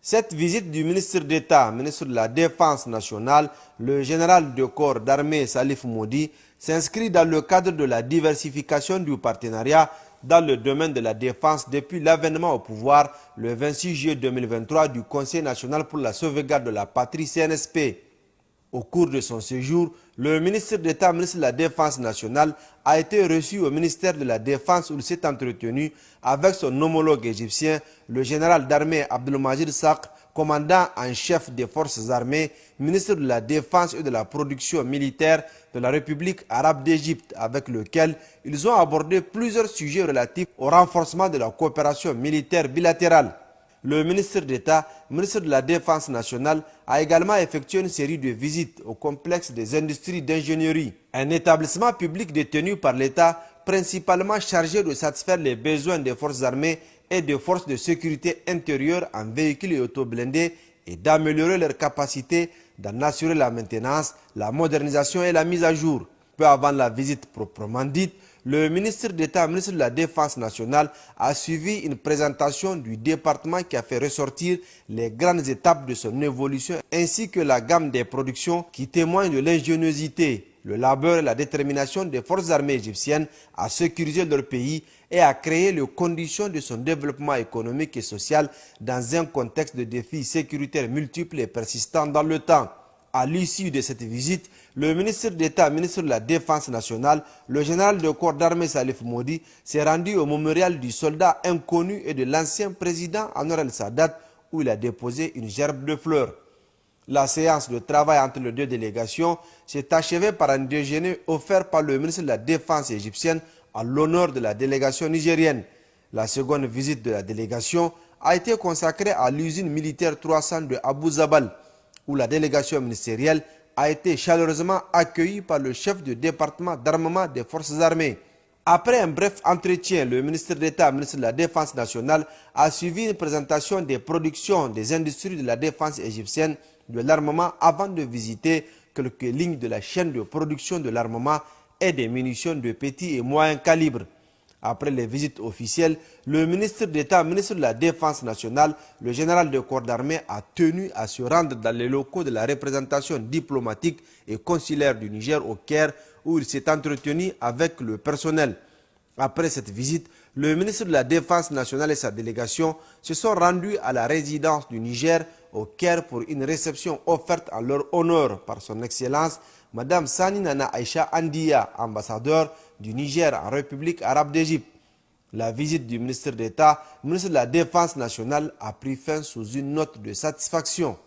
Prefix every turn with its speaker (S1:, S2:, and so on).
S1: Cette visite du ministre d'État, ministre de la Défense nationale, le général de corps d'armée Salif Moudi, s'inscrit dans le cadre de la diversification du partenariat dans le domaine de la défense depuis l'avènement au pouvoir le 26 juillet 2023 du Conseil national pour la sauvegarde de la patrie CNSP. Au cours de son séjour, le ministre d'État, ministre de la Défense nationale, a été reçu au ministère de la Défense où il s'est entretenu avec son homologue égyptien, le général d'armée Abdelmajid Sakr, commandant en chef des forces armées, ministre de la Défense et de la production militaire de la République arabe d'Égypte, avec lequel ils ont abordé plusieurs sujets relatifs au renforcement de la coopération militaire bilatérale. Le ministre d'État, ministre de la Défense nationale, a également effectué une série de visites au complexe des industries d'ingénierie, un établissement public détenu par l'État, principalement chargé de satisfaire les besoins des forces armées et des forces de sécurité intérieure en véhicules et autoblindés et d'améliorer leurs capacités d'en assurer la maintenance, la modernisation et la mise à jour. Peu avant la visite proprement dite, le ministre d'État, ministre de la Défense nationale, a suivi une présentation du département qui a fait ressortir les grandes étapes de son évolution ainsi que la gamme des productions qui témoignent de l'ingéniosité, le labeur et la détermination des forces armées égyptiennes à sécuriser leur pays et à créer les conditions de son développement économique et social dans un contexte de défis sécuritaires multiples et persistants dans le temps. À l'issue de cette visite, le ministre d'État, ministre de la Défense nationale, le général de corps d'armée Salif Moudi, s'est rendu au mémorial du soldat inconnu et de l'ancien président Anwar el-Sadat où il a déposé une gerbe de fleurs. La séance de travail entre les deux délégations s'est achevée par un déjeuner offert par le ministre de la Défense égyptienne à l'honneur de la délégation nigérienne. La seconde visite de la délégation a été consacrée à l'usine militaire 300 de Abu Zabal, où la délégation ministérielle a été chaleureusement accueillie par le chef du département d'armement des forces armées. Après un bref entretien, le ministre d'État, ministre de la Défense nationale, a suivi une présentation des productions des industries de la défense égyptienne de l'armement avant de visiter quelques lignes de la chaîne de production de l'armement et des munitions de petit et moyen calibre. Après les visites officielles, le ministre d'État, ministre de la Défense nationale, le général de corps d'armée a tenu à se rendre dans les locaux de la représentation diplomatique et consulaire du Niger au Caire où il s'est entretenu avec le personnel. Après cette visite, le ministre de la Défense nationale et sa délégation se sont rendus à la résidence du Niger au Caire pour une réception offerte en leur honneur par son Excellence Madame Sani Nana Aïcha Andiya, ambassadeur du Niger en République arabe d'Égypte. La visite du ministre d'État, ministre de la Défense nationale, a pris fin sous une note de satisfaction.